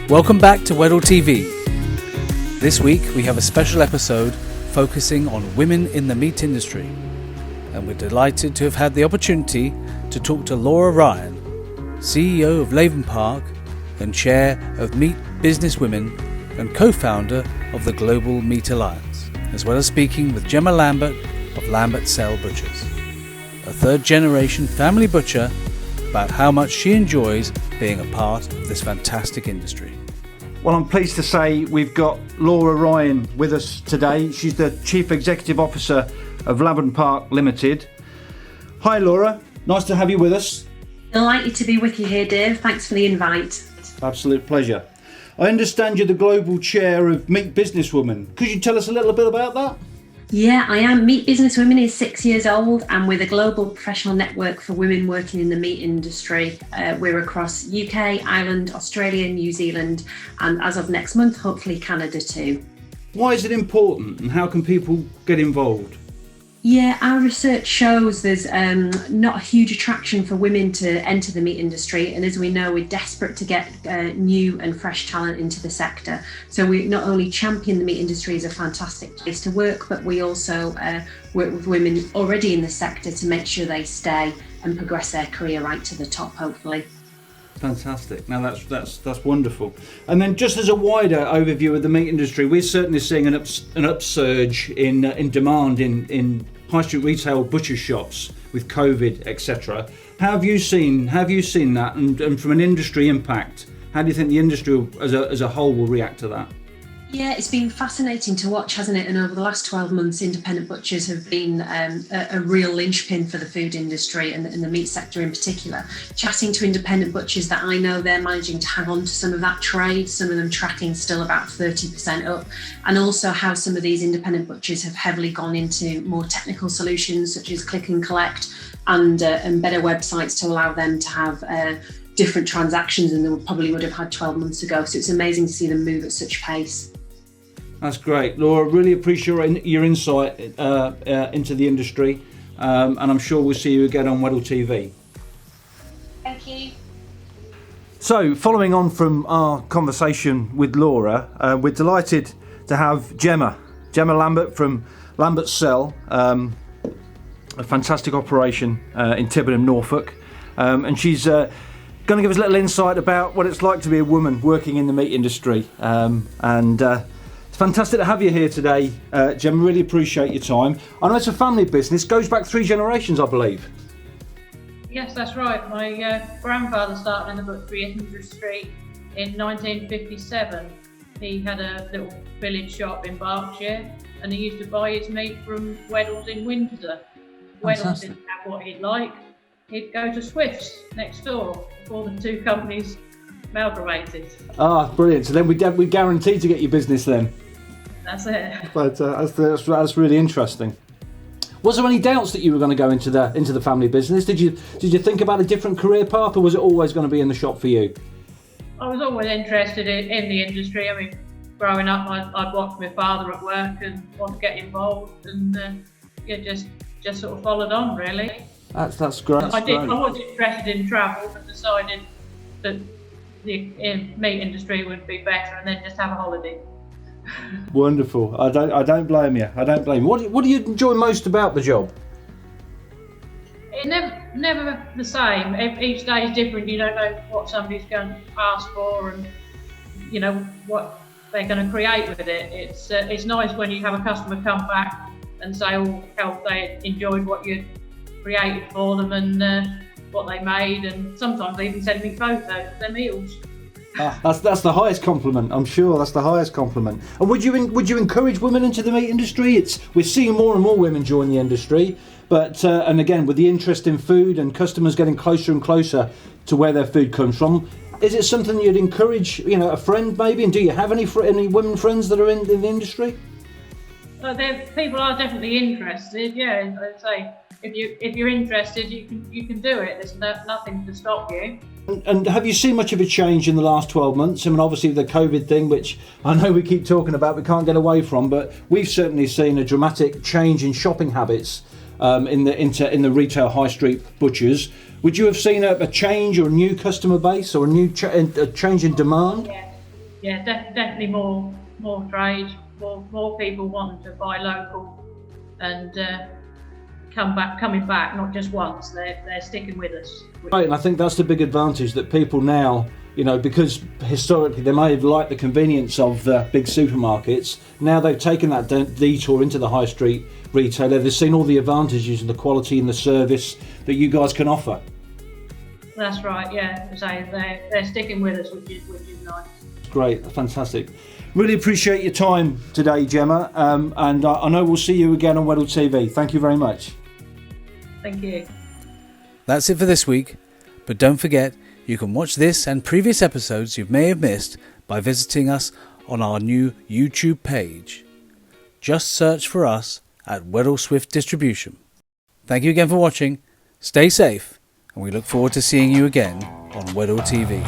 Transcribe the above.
Welcome back to Weddel TV. This week we have a special episode focusing on women in the meat industry, and we're delighted to have had the opportunity to talk to Laura Ryan, CEO of Laven Park and Chair of Meat Business Women and co-founder of the Global Meat Alliance, as well as speaking with Gemma Lambert of Lambert Cell Butchers, a third-generation family butcher, about how much she enjoys being a part of this fantastic industry. Well, I'm pleased to say we've got Laura Ryan with us today. She's the Chief Executive Officer of Laven Park Limited. Hi Laura, nice to have you with us. Delighted to be with you here, Dave. Thanks for the invite. Absolute pleasure. I understand you're the Global Chair of Meat Business Women. Could you tell us a little bit about that? Yeah, I am. Meat Business Women is 6 years old, and we're the global professional network for women working in the meat industry. We're across UK, Ireland, Australia, New Zealand, and as of next month, hopefully Canada too. Why is it important and how can people get involved? Yeah, our research shows there's not a huge attraction for women to enter the meat industry, and as we know, we're desperate to get new and fresh talent into the sector. So we not only champion the meat industry as a fantastic place to work, but we also work with women already in the sector to make sure they stay and progress their career right to the top, hopefully. Fantastic. Now that's wonderful. And then just as a wider overview of the meat industry, we're certainly seeing an upsurge in demand in high street retail butcher shops with COVID, etc. How have you seen that? And from an industry impact, how do you think the industry as a whole will react to that? Yeah, it's been fascinating to watch, hasn't it? And over the last 12 months, independent butchers have been a real linchpin for the food industry and the meat sector in particular. Chatting to independent butchers that I know, they're managing to hang on to some of that trade, some of them tracking still about 30% up. And also how some of these independent butchers have heavily gone into more technical solutions such as click and collect and better websites to allow them to have different transactions than they probably would have had 12 months ago. So it's amazing to see them move at such pace. That's great, Laura. Really appreciate your insight into the industry, and I'm sure we'll see you again on Weddel TV. Thank you. So, following on from our conversation with Laura, we're delighted to have Gemma Lambert from Lambert Cell, a fantastic operation in Tiverton, Norfolk, and she's going to give us a little insight about what it's like to be a woman working in the meat industry, fantastic to have you here today, Gemma. Really appreciate your time. I know it's a family business, goes back 3 generations, I believe. Yes, that's right. My grandfather started in the butchery industry in 1957. He had a little village shop in Berkshire, and he used to buy his meat from Weddell's in Windsor. Weddell's didn't have what he'd like. He'd go to Swift's next door before the two companies amalgamated. Ah, brilliant. So then we guaranteed to get your business then. That's it. But that's really interesting. Was there any doubts that you were going to go into the family business? Did you think about a different career path, or was it always going to be in the shop for you? I was always interested in the industry. I mean, growing up, I'd watch my father at work and want to get involved, and just sort of followed on really. That's great. I was interested in travel, but decided that the meat industry would be better, and then just have a holiday. Wonderful. I don't blame you. What do you enjoy most about the job? It's never the same. Each day is different. You don't know what somebody's going to ask for, and you know what they're going to create with it. It's nice when you have a customer come back and say how they enjoyed what you created for them and what they made, and sometimes they even send me photos of their meals. That's the highest compliment. I'm sure that's the highest compliment. And would you encourage women into the meat industry? We're seeing more and more women join the industry, but and again with the interest in food and customers getting closer and closer to where their food comes from, is it something you'd encourage? A friend maybe? And do you have any women friends that are in the industry? People are definitely interested. Yeah, I'd say if you're interested, you can do it. There's nothing to stop you. And have you seen much of a change in the last 12 months? I mean, obviously the COVID thing, which I know we keep talking about, we can't get away from, but we've certainly seen a dramatic change in shopping habits in the retail high street butchers. Would you have seen a change or a new customer base or a change in demand? yeah, definitely more trade, more people wanting to buy local and coming back, not just once. They're sticking with us. Right, and I think that's the big advantage that people now, you know, because historically they may have liked the convenience of big supermarkets. Now they've taken that detour into the high street retailer. They've seen all the advantages and the quality and the service that you guys can offer. That's right. Yeah, so they're sticking with us, which is nice. Great, fantastic. Really appreciate your time today, Gemma, and I know we'll see you again on Weddel TV. Thank you very much. Thank you. That's it for this week, but don't forget you can watch this and previous episodes you may have missed by visiting us on our new YouTube page. Just search for us at Weddel Swift Distribution. Thank you again for watching, stay safe, and we look forward to seeing you again on Weddel TV.